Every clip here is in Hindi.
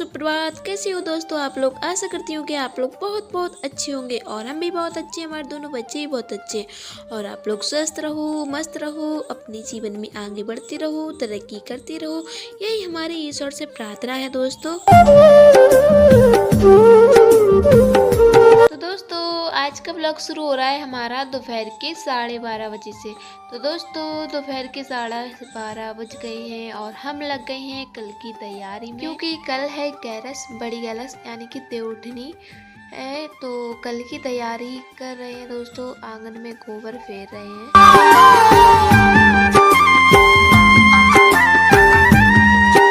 सुप्रभात। कैसे हो दोस्तों आप लोग? आशा करती हूँ कि आप लोग बहुत बहुत अच्छे होंगे और हम भी बहुत अच्छे हैं, हमारे दोनों बच्चे भी बहुत अच्छे हैं और आप लोग स्वस्थ रहो, मस्त रहो, अपने जीवन में आगे बढ़ते रहो, तरक्की करते रहो, यही हमारी ईश्वर से प्रार्थना है दोस्तों। तो दोस्तों आज का ब्लॉग शुरू हो रहा है हमारा दोपहर के 12:30 बजे से। तो दोस्तों दोपहर के 12:30 बज गए हैं और हम लग गए हैं कल की तैयारी में, क्योंकि कल है ग्यारस, बड़ी ग्यारस यानी कि देवउठनी है। तो कल की तैयारी कर रहे हैं दोस्तों, आंगन में गोबर फेर रहे हैं।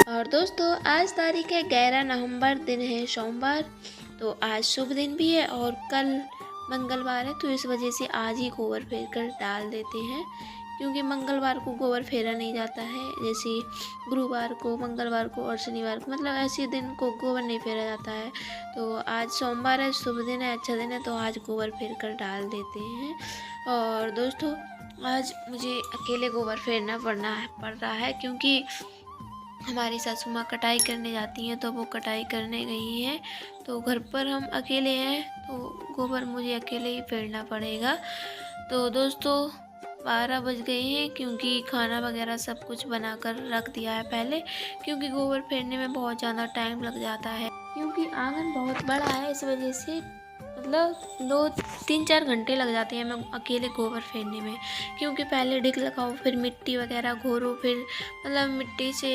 और दोस्तों आज तारीख है 11 नवंबर, दिन है सोमवार। तो आज शुभ दिन भी है और कल मंगलवार है, तो इस वजह से आज ही गोबर फेर कर डाल देते हैं, क्योंकि मंगलवार को गोबर फेरा नहीं जाता है। जैसे गुरुवार को, मंगलवार को और शनिवार को, मतलब ऐसे दिन को गोबर नहीं फेरा जाता है। तो आज सोमवार है, शुभ दिन है, अच्छा दिन है, तो आज गोबर फेर कर डाल देते हैं। और दोस्तों आज मुझे अकेले गोबर फेरना पड़ रहा है, क्योंकि हमारी सासू माँ कटाई करने जाती हैं, तो वो कटाई करने गई हैं, तो घर पर हम अकेले हैं, तो गोबर मुझे अकेले ही फेरना पड़ेगा। तो दोस्तों 12 बज गए हैं, क्योंकि खाना वगैरह सब कुछ बनाकर रख दिया है पहले, क्योंकि गोबर फेरने में बहुत ज़्यादा टाइम लग जाता है, क्योंकि आंगन बहुत बड़ा है, इस वजह से मतलब 2-3-4 घंटे लग जाते हैं हमें अकेले गोबर फेरने में, क्योंकि पहले ढिक लगाओ, फिर मिट्टी वगैरह घोरो, फिर मतलब मिट्टी से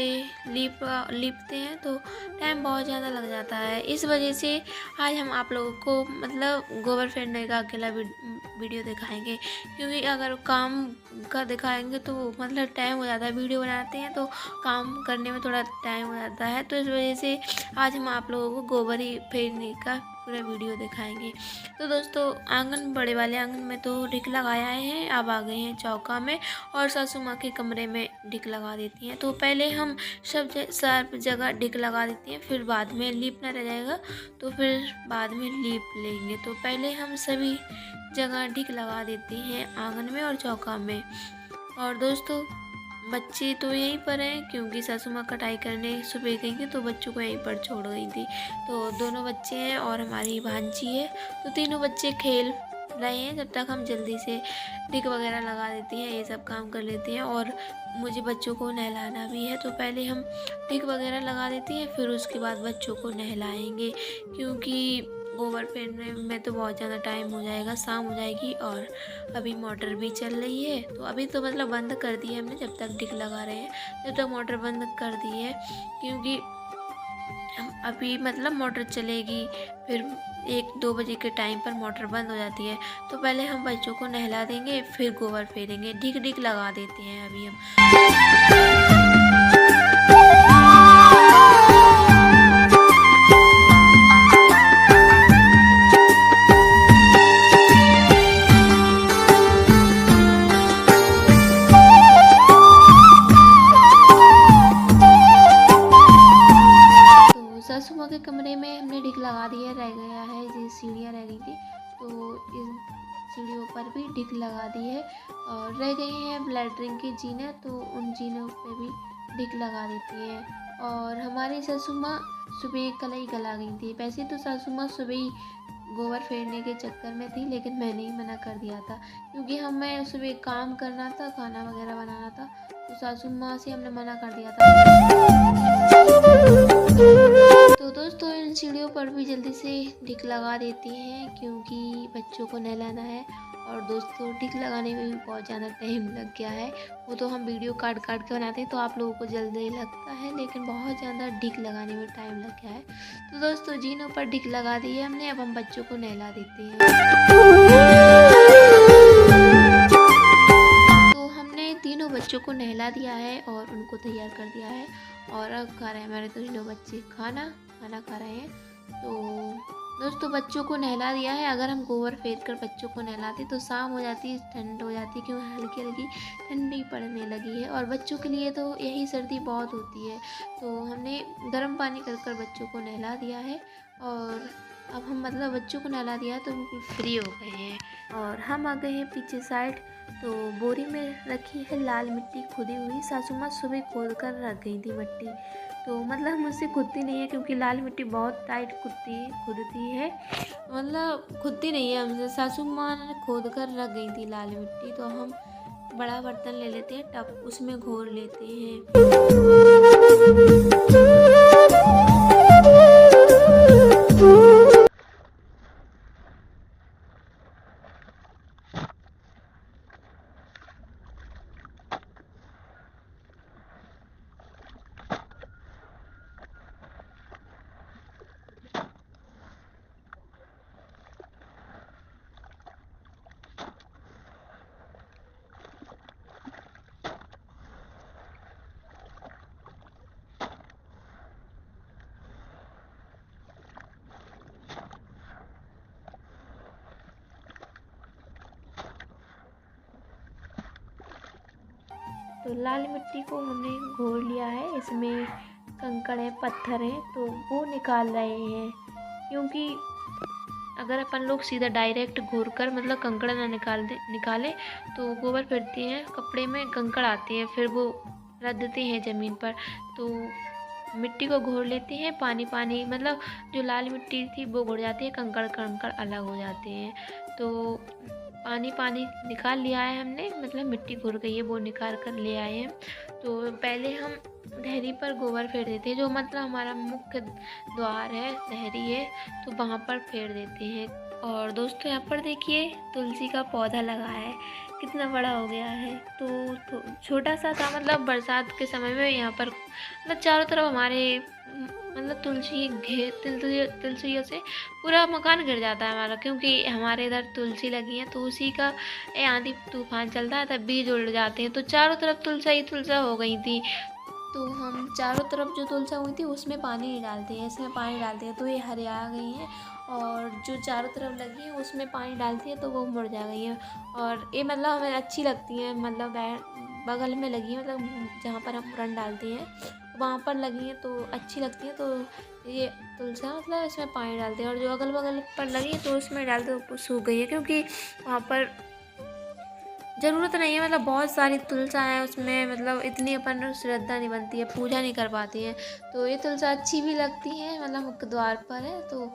लीपते हैं, तो टाइम बहुत ज़्यादा लग जाता है। इस वजह से आज हम आप लोगों को मतलब गोबर फेरने का अकेला वीडियो दिखाएंगे, क्योंकि अगर काम का दिखाएंगे तो मतलब टाइम हो जाता है, वीडियो बनाते हैं तो काम करने में थोड़ा टाइम हो जाता है, तो इस वजह से आज हम आप लोगों को गोबर ही फेरने का पूरा वीडियो दिखाएंगे। तो दोस्तों आंगन, बड़े वाले आंगन में तो ढिक लगाया है, अब आ गए हैं चौका में और सासू माँ के कमरे में ढिक लगा देती हैं। तो पहले हम सब जगह ढिक लगा देती हैं, फिर बाद में लीपना रह जाएगा, तो फिर बाद में लीप लेंगे। तो पहले हम सभी जगह ढिक लगा देते हैं, आंगन में और चौका में। और दोस्तों बच्चे तो यहीं पर हैं, क्योंकि सासू माँ कटाई करने सुबह गई थी, तो बच्चों को यहीं पर छोड़ गई थी। तो दोनों बच्चे हैं और हमारी भांजी है, तो तीनों बच्चे खेल रहे हैं, जब तक हम जल्दी से ढिक वगैरह लगा देते हैं, ये सब काम कर लेते हैं। और मुझे बच्चों को नहलाना भी है, तो पहले हम ढिक वगैरह लगा देते हैं, फिर उसके बाद बच्चों को नहलाएंगे, क्योंकि गोबर फेरने में तो बहुत ज़्यादा टाइम हो जाएगा, शाम हो जाएगी। और अभी मोटर भी चल रही है, तो अभी तो मतलब बंद कर दी है हमने, जब तक ढिक लगा रहे हैं जब तक मोटर बंद कर दी है, क्योंकि हम अभी मतलब मोटर चलेगी, फिर 1-2 बजे के टाइम पर मोटर बंद हो जाती है। तो पहले हम बच्चों को नहला देंगे, फिर गोबर फेरेंगे, ढिक लगा देते हैं अभी हम। सासू माँ के कमरे में हमने ढिक लगा दिया, रह गया है ये सीढ़ियाँ रह गई थी, तो इन सीढ़ियों पर भी ढिक लगा दी है। और रह गए हैं लैट्रिन के जीने, तो उन जीनों पे भी ढिक लगा देती है। और हमारी सासू माँ सुबह कल ही गला गई थी। वैसे तो सासू माँ सुबह ही गोबर फेरने के चक्कर में थी, लेकिन मैंने ही मना कर दिया था, क्योंकि हमें सुबह काम करना था, खाना वगैरह बनाना था, तो सासू माँ से हमने मना कर दिया था। तो दोस्तों इन सीढ़ियों पर भी जल्दी से ढिक लगा देती हैं, क्योंकि बच्चों को नहलाना है। और दोस्तों ढिक लगाने में भी बहुत ज़्यादा टाइम लग गया है, वो तो हम वीडियो काट के बनाते हैं, तो आप लोगों को जल्दी लगता है, लेकिन बहुत ज़्यादा ढिक लगाने में टाइम लग गया है। तो दोस्तों जीनों पर ढिक लगा दी है हमने, अब हम बच्चों को नहला देते हैं। तो हमने तीनों बच्चों को नहला दिया है और उनको तैयार कर दिया है, और अब खा रहे हैं हमारे तीनों बच्चे खाना खा रहे हैं। तो दोस्तों बच्चों को नहला दिया है। अगर हम गोबर फेर कर बच्चों को नहलाते तो शाम हो जाती, ठंड हो जाती, क्यों हल्की हल्की ठंडी पड़ने लगी है, और बच्चों के लिए तो यही सर्दी बहुत होती है। तो हमने गर्म पानी कर बच्चों को नहला दिया है, और अब हम मतलब बच्चों को नहला दिया है तो बिल्कुल फ्री हो गए हैं। और हम आ गए हैं पीछे साइड, तो बोरी में रखी है लाल मिट्टी खुदी हुई। सासू माँ सुबह खोद कर रख गई थी मिट्टी, तो मतलब मुझसे खुदती नहीं है क्योंकि लाल मिट्टी बहुत टाइट खुदती है, मतलब खुदती नहीं है हमसे। सासू माँ ने खोद कर रख गई थी लाल मिट्टी, तो हम बड़ा बर्तन ले लेते हैं, टब उसमें घोर लेते हैं। तो लाल मिट्टी को हमने घोर लिया है, इसमें कंकड़ है, पत्थर है, तो वो निकाल रहे हैं। क्योंकि अगर अपन लोग सीधा डायरेक्ट घोर कर मतलब कंकड़ ना निकाले तो गोबर फेरते हैं कपड़े में कंकड़ आते हैं, फिर वो रखते हैं ज़मीन पर। तो मिट्टी को घोर लेते हैं, पानी पानी मतलब जो लाल मिट्टी थी वो घुल जाती है, कंकड़ कंकड़ अलग हो जाते हैं। तो पानी पानी निकाल लिया है हमने, मतलब मिट्टी घुल गई है वो निकाल कर ले आए हैं। तो पहले हम धहरी पर गोबर फेर देते हैं, जो मतलब हमारा मुख्य द्वार है, धहरी है, तो वहाँ पर फेर देते हैं। और दोस्तों यहाँ पर देखिए तुलसी का पौधा लगा है, कितना बड़ा हो गया है। तो छोटा सा था, मतलब बरसात के समय में यहाँ पर मतलब चारों तरफ हमारे मतलब तुलसियों से पूरा मकान गिर जाता है हमारा, क्योंकि हमारे इधर तुलसी लगी है। तो उसी का आंधी तूफान चलता है तब बीज उड़ जाते हैं, तो चारों तरफ तुलसा ही तुलसा हो गई थी। तो हम चारों तरफ जो तुलसा हुई थी उसमें पानी नहीं डालते हैं, इसमें पानी डालते हैं तो ये हरिया गई हैं। और जो चारों तरफ लगी है उसमें पानी डालती है तो वो मुरझा गई है। और ये मतलब हमें अच्छी लगती है, मतलब बगल में लगी है, मतलब जहाँ पर हम रन डालते हैं वहाँ पर लगी है तो अच्छी लगती है। तो ये तुलसा मतलब इसमें पानी डालते हैं, और जो अगल बगल पर लगी है तो उसमें डालते तो सूख गई है, क्योंकि वहाँ पर ज़रूरत नहीं है। मतलब बहुत सारी तुलसा है उसमें, मतलब इतनी अपन श्रद्धा नहीं बनती है, पूजा नहीं कर पाती है। तो ये तुलसा अच्छी भी लगती है, मतलब मुख्य द्वार पर है तो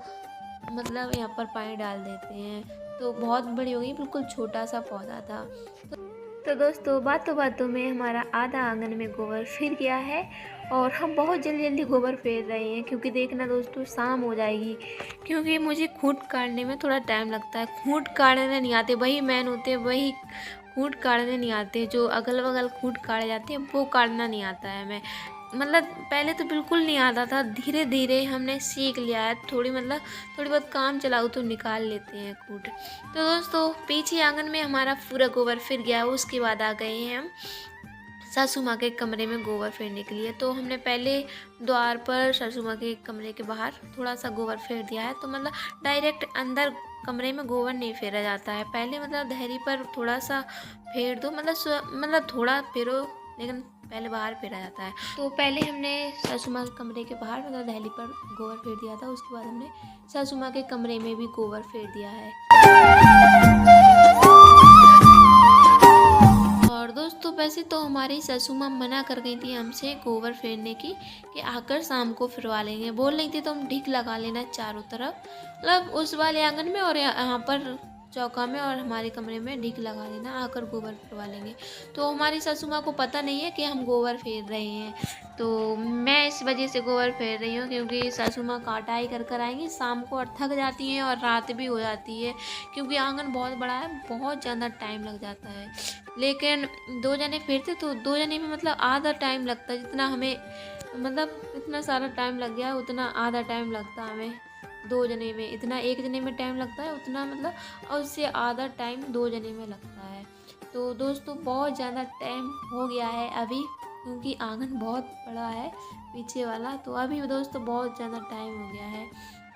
मतलब यहाँ पर पानी डाल देते हैं। तो बहुत बड़ी हो गई, बिल्कुल छोटा सा पौधा था। तो दोस्तों बातों में हमारा आधा आंगन में गोबर फिर गया है, और हम बहुत जल्दी गोबर फेर रहे हैं, क्योंकि देखना दोस्तों शाम हो जाएगी। क्योंकि मुझे खूंट काटने में थोड़ा टाइम लगता है, खूंट काटने नहीं आते, वही मैन होते हैं, वही खूंट काटने नहीं आते। जो अगल बगल खूंट काटे जाते हैं वो काटना नहीं आता है हमें, मतलब पहले तो बिल्कुल नहीं आता था, धीरे धीरे हमने सीख लिया है। थोड़ी बहुत काम चलाओ तो निकाल लेते हैं खूंट। तो दोस्तों पीछे आंगन में हमारा पूरा गोबर फिर गया, उसके बाद आ गए हैं हम सासू माँ के कमरे में गोबर फेरने के लिए। तो हमने पहले द्वार पर सासू माँ के कमरे के बाहर थोड़ा सा गोबर फेर दिया है। तो मतलब डायरेक्ट अंदर कमरे में गोबर नहीं फेरा जाता है, पहले मतलब धहरी पर थोड़ा सा फेर दो, मतलब थोड़ा फेरो, लेकिन पहले बाहर फेरा जाता है। तो पहले हमने सासू माँ के कमरे के बाहर मतलब दहली पर गोबर फेर दिया था, उसके बाद हमने सासू माँ के कमरे में भी गोबर फेर दिया है। और दोस्तों वैसे तो हमारी सासू माँ मना कर गई थी हमसे गोबर फेरने की, कि आकर शाम को फिरवा लेंगे, बोल रही थी तो हम ढीक लगा लेना चारों तरफ, मतलब उस वाले आंगन में और यहाँ पर चौका में और हमारे कमरे में ढीक लगा लेना, आकर गोबर फिरवा लेंगे। तो हमारी सासू माँ को पता नहीं है कि हम गोबर फेर रहे हैं, तो मैं इस वजह से गोबर फेर रही हूँ, क्योंकि सासू माँ काटाई कर आएंगी शाम को और थक जाती हैं और रात भी हो जाती है, क्योंकि आंगन बहुत बड़ा है, बहुत ज़्यादा टाइम लग जाता है। लेकिन 2 जने फेरते तो 2 जने में मतलब आधा टाइम लगता है, जितना हमें मतलब इतना सारा टाइम लग गया उतना आधा टाइम लगता है हमें 2 जने में। इतना 1 जने में टाइम लगता है उतना मतलब, और उससे आधा टाइम 2 जने में लगता है। तो दोस्तों बहुत ज़्यादा टाइम हो गया है अभी, क्योंकि आंगन बहुत बड़ा है पीछे वाला, तो अभी दोस्तों बहुत ज़्यादा टाइम हो गया है।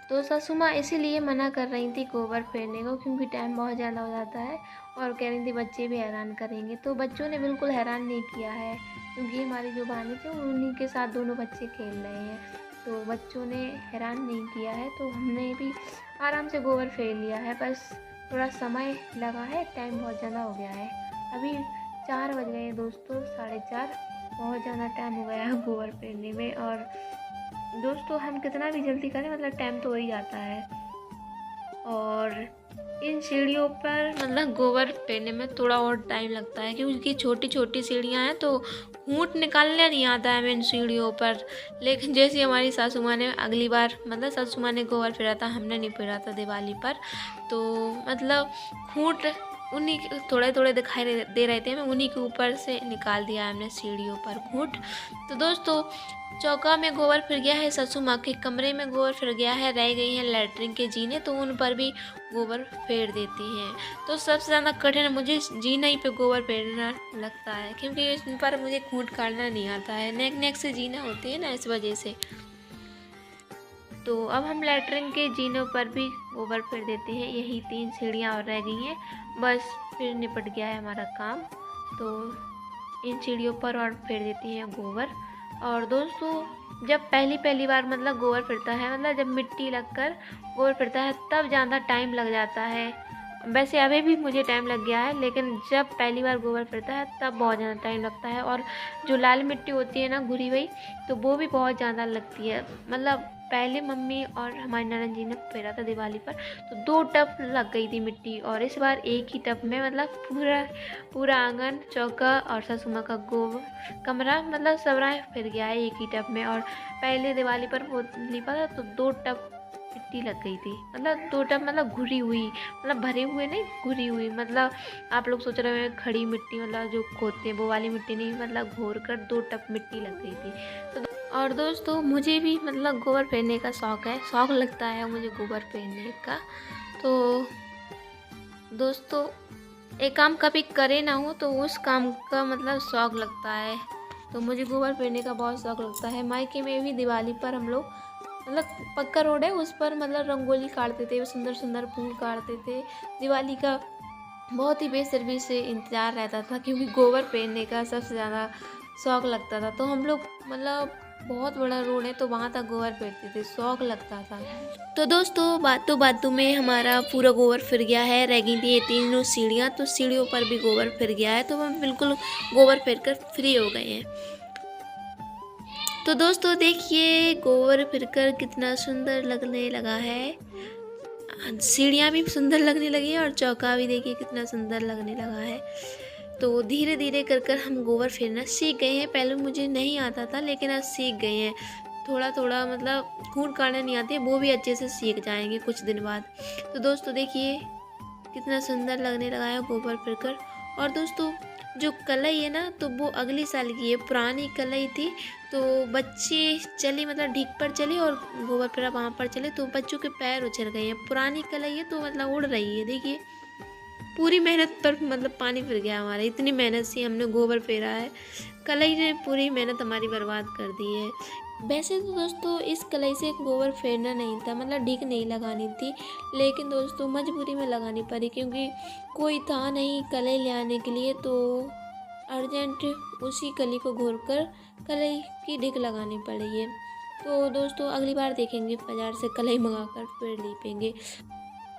तो सासू माँ इसीलिए मना कर रही थी गोबर फेरने को, क्योंकि टाइम बहुत ज़्यादा हो जाता है, और कह रही थी बच्चे भी हैरान करेंगे। तो बच्चों ने बिल्कुल हैरान नहीं किया है, क्योंकि हमारी जो भाभी थी उन्हीं के साथ दोनों बच्चे खेल रहे हैं, तो बच्चों ने हैरान नहीं किया है। तो हमने भी आराम से गोबर फेर लिया है, बस थोड़ा समय लगा है, टाइम बहुत ज़्यादा हो गया है। अभी 4 बज गए हैं दोस्तों, 4:30 बहुत ज़्यादा टाइम हो गया है गोबर फेरने में। और दोस्तों हम कितना भी जल्दी करें मतलब टाइम तो हो ही जाता है। और इन सीढ़ियों पर मतलब गोबर फेरने में थोड़ा और टाइम लगता है क्योंकि छोटी छोटी सीढ़ियाँ हैं तो ऊँट निकालने नहीं आता है हमें इन सीढ़ियों पर। लेकिन जैसे हमारी सासू माँ ने अगली बार मतलब सासू माँ ने गोबर फेरा था, हमने नहीं फेरा था दिवाली पर, तो मतलब खूंट उन्हीं थोड़े थोड़े दिखाई दे रहे थे, हमें उन्हीं के ऊपर से निकाल दिया हमने सीढ़ियों पर खूंट। तो दोस्तों चौका में गोबर फिर गया है, सासू माँ के कमरे में गोबर फिर गया है, रह गई हैं लैट्रिन के जीने तो उन पर भी गोबर फेर देती हैं। तो सबसे ज़्यादा कठिन मुझे जीना ही पे गोबर फेरना लगता है क्योंकि इन पर मुझे खूंट काटना नहीं आता है, नेक नेक से जीना होती है ना, इस वजह से। तो अब हम लैट्रिन के जीनों पर भी गोबर फेर देते हैं। यही 3 सीढ़ियाँ और रह गई हैं, बस फिर निपट गया है हमारा काम। तो इन सीढ़ियों पर और फेर देती हैं गोबर। और दोस्तों जब पहली बार मतलब गोबर फिरता है, मतलब जब मिट्टी लगकर गोबर फिरता है तब ज़्यादा टाइम लग जाता है। वैसे अभी भी मुझे टाइम लग गया है, लेकिन जब पहली बार गोबर फिरता है तब बहुत ज़्यादा टाइम लगता है। और जो लाल मिट्टी होती है ना घुरी हुई, तो वो भी बहुत ज़्यादा लगती है। मतलब पहले मम्मी और हमारी ननद जी ने फेरा था दिवाली पर तो 2 टब लग गई थी मिट्टी, और इस बार एक ही टब में मतलब पूरा आंगन, चौका और सासू माँ का गोबर कमरा मतलब सबरा फिर गया है एक ही टब में। और पहले दिवाली पर वो लिपा था तो 2 टब मिट्टी लग गई थी, मतलब 2 टब मतलब घुरी हुई, मतलब भरे हुए नहीं घुरी हुई। मतलब आप लोग सोच रहे हैं खड़ी मिट्टी मतलब जो खोदते हैं वो वाली मिट्टी नहीं, मतलब घोर कर 2 टब मिट्टी लग गई थी। तो और दोस्तों मुझे भी मतलब गोबर फेरने का शौक़ लगता है मुझे गोबर फेरने का। तो दोस्तों एक काम कभी करे ना हो तो उस काम का मतलब शौक़ लगता है। तो मुझे गोबर फेरने का बहुत शौक़ लगता है। मायके में भी दिवाली पर हम लोग मतलब पक्का रोड है उस पर मतलब रंगोली काटते थे, सुंदर सुंदर फूल काटते थे। दिवाली का बहुत ही बेसब्री से इंतज़ार रहता था क्योंकि गोबर फेरने का सबसे ज़्यादा शौक़ लगता था। तो हम लोग मतलब बहुत बड़ा रोड है तो वहाँ तक गोबर फेरते थे, शौक़ लगता था। तो दोस्तों बातों में हमारा पूरा गोबर फिर गया है, रह गई थी ये 3 सीढ़ियाँ, तो सीढ़ियों पर भी गोबर फिर गया है, तो हम बिल्कुल गोबर फेर कर फ्री हो गए हैं। तो दोस्तों देखिए गोबर फिरकर कितना सुंदर लगने लगा है, सीढ़ियाँ भी सुंदर लगने लगी है और चौका भी देखिए कितना सुंदर लगने लगा है। तो धीरे धीरे कर हम गोबर फेरना सीख गए हैं। पहले मुझे नहीं आता था लेकिन अब सीख गए हैं, थोड़ा थोड़ा मतलब खून काटना नहीं आती है वो भी अच्छे से सीख जाएंगे कुछ दिन बाद। तो दोस्तों देखिए कितना सुंदर लगने लगा है गोबर फिरकर। और दोस्तों जो कलई है ना तो वो अगले साल की है, पुरानी कलई थी तो बच्चे चले मतलब ढीक पर चले और गोबर फिरा वहाँ पर चले तो बच्चों के पैर उछल गए हैं। पुरानी कलई है तो मतलब उड़ रही है, देखिए पूरी मेहनत पर मतलब पानी फिर गया हमारा, इतनी मेहनत से हमने गोबर फेरा है, कलई ने पूरी मेहनत हमारी बर्बाद कर दी है। वैसे तो दोस्तों इस कलई से गोबर फेरना नहीं था, मतलब ढीक नहीं लगानी थी, लेकिन दोस्तों मजबूरी में लगानी पड़ी क्योंकि कोई था नहीं कलई ले आने के लिए, तो अर्जेंट उसी कली को घोर कर कलई की ढीक लगानी पड़ी है। तो दोस्तों अगली बार देखेंगे बाज़ार से कलई मंगाकर फिर लीपेंगे।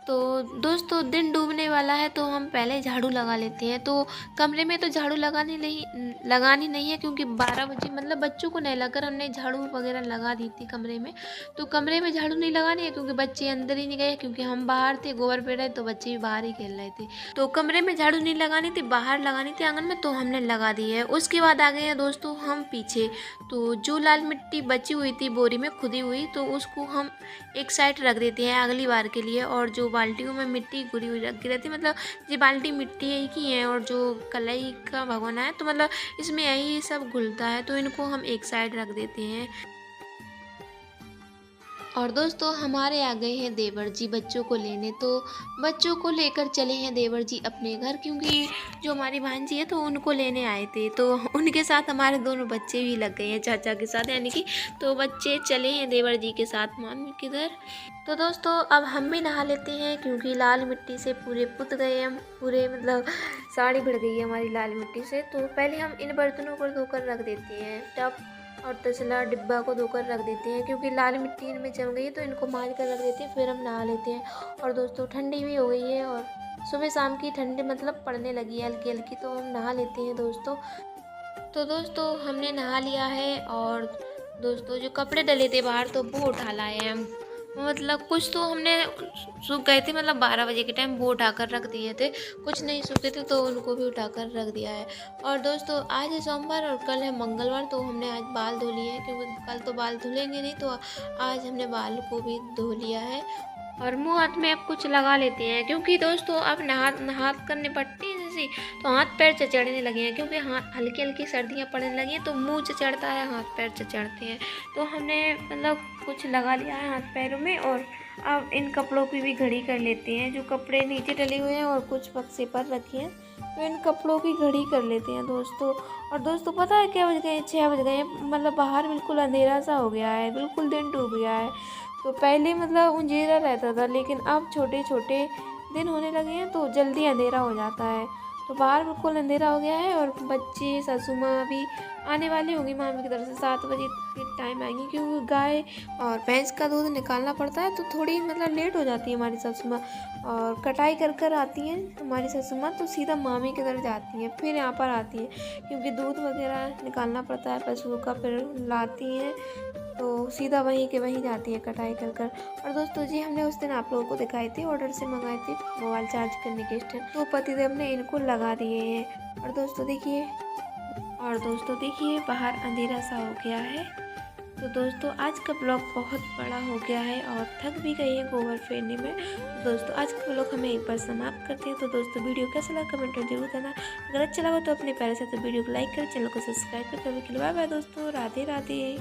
तो दोस्तों दिन डूबने वाला है तो हम पहले झाड़ू लगा लेते हैं। तो कमरे में तो झाड़ू लगानी नहीं है क्योंकि 12 बजे मतलब बच्चों को नहलाकर हमने झाड़ू वगैरह लगा दी थी कमरे में। तो कमरे में झाड़ू नहीं लगानी है क्योंकि बच्चे अंदर ही नहीं गए, क्योंकि हम बाहर थे गोबर फेर रहे तो बच्चे भी बाहर ही खेल रहे थे। तो कमरे में झाड़ू नहीं लगानी थी, बाहर लगानी थी आंगन में, तो हमने लगा दी है। उसके बाद आ गए हैं दोस्तों हम पीछे। तो जो लाल मिट्टी बची हुई थी बोरी में खुदी हुई तो उसको हम एक साइड रख देते हैं अगली बार के लिए, और जो बाल्टियों में मिट्टी घुली हुई रखी रहती है, मतलब ये बाल्टी मिट्टी की है और जो कलई का भगोना है तो मतलब इसमें यही सब घुलता है, तो इनको हम एक साइड रख देते हैं। और दोस्तों हमारे आ गए हैं देवर जी बच्चों को लेने, तो बच्चों को लेकर चले हैं देवर जी अपने घर, क्योंकि जो हमारी भांजी है तो उनको लेने आए थे, तो उनके साथ हमारे दोनों बच्चे भी लग गए हैं चाचा के साथ, यानी कि तो बच्चे चले हैं देवर जी के साथ मामी के घर। तो दोस्तों अब हम भी नहा लेते हैं क्योंकि लाल मिट्टी से पूरे पुत गए हम, पूरे मतलब साड़ी भिड़ गई है हमारी लाल मिट्टी से। तो पहले हम इन बर्तनों को धोकर रख देते हैं, टब और तसला डिब्बा को धोकर रख देते हैं क्योंकि लाल मिट्टी इनमें जम गई है, तो इनको मांज कर रख देते हैं, फिर हम नहा लेते हैं। और दोस्तों ठंडी भी हो गई है और सुबह शाम की ठंडी मतलब पड़ने लगी है हल्की हल्की, तो हम नहा लेते हैं दोस्तों। तो दोस्तों हमने नहा लिया है और दोस्तों जो कपड़े डले थे बाहर तो वो उठा लाए हैं हम। मतलब कुछ तो हमने सूख गए थे, मतलब 12 बजे के टाइम वो उठाकर रख दिए थे, कुछ नहीं सूखे थे तो उनको भी उठाकर रख दिया है। और दोस्तों आज है सोमवार और कल है मंगलवार, तो हमने आज बाल धो लिए हैं क्योंकि कल तो बाल धुलेंगे नहीं, तो आज हमने बाल को भी धो लिया है। और मुँह हाथ में अब कुछ लगा लेते हैं क्योंकि दोस्तों अब नहा करने पड़ती हैं जैसे, तो हाथ पैर चचड़ने लगे हैं क्योंकि हाथ हल्की हल्की सर्दियाँ पड़ने लगी हैं तो मुंह चचड़ता है, हाथ पैर चचड़ते हैं। तो हमने मतलब कुछ लगा लिया है हाथ पैरों में। और अब इन कपड़ों की भी घड़ी कर लेते हैं, जो कपड़े नीचे डले हुए हैं और कुछ बक्से पर रखे हैं, तो इन कपड़ों की घड़ी कर लेते हैं दोस्तों। और दोस्तों पता है क्या बज गए हैं? 6 बज गए हैं, मतलब बाहर बिल्कुल अंधेरा सा हो गया है, बिल्कुल दिन डूब गया है। तो पहले मतलब अंधेरा रहता था लेकिन अब छोटे छोटे दिन होने लगे हैं तो जल्दी अंधेरा हो जाता है। तो बाहर बिल्कुल अंधेरा हो गया है और बच्चे सासू माँ भी आने वाली होंगी मामी की तरफ से, 7 बजे के टाइम आएंगी क्योंकि गाय और भैंस का दूध निकालना पड़ता है तो थोड़ी मतलब लेट हो जाती है हमारी सासू माँ। और कटाई कर कर आती हैं हमारी सासू माँ तो सीधा मामी की तरफ जाती हैं, फिर यहाँ पर आती हैं क्योंकि दूध वगैरह निकालना पड़ता है पशुओं का, फिर लाती हैं तो सीधा वहीं के वहीं जाती है कटाई कर कर। और दोस्तों जी हमने उस दिन आप लोगों को दिखाई थी, ऑर्डर से मंगाए थे मोबाइल चार्ज करने के स्टैंड, तो पतिदेव ने इनको लगा दिए हैं। और दोस्तों देखिए बाहर अंधेरा सा हो गया है। तो दोस्तों आज का ब्लॉग बहुत बड़ा हो गया है और थक भी गई है गोबर फेरने में। तो दोस्तों आज का ब्लॉग हमें एक बार समाप्त करते हैं। तो दोस्तों वीडियो कैसा लगा कमेंट में जरूर देना, अगर अच्छा लगा तो अपने प्यारे से तो वीडियो को लाइक करें, चैनल को सब्सक्राइब करें। कभी के लिए बाय बाय दोस्तों, राधे राधे।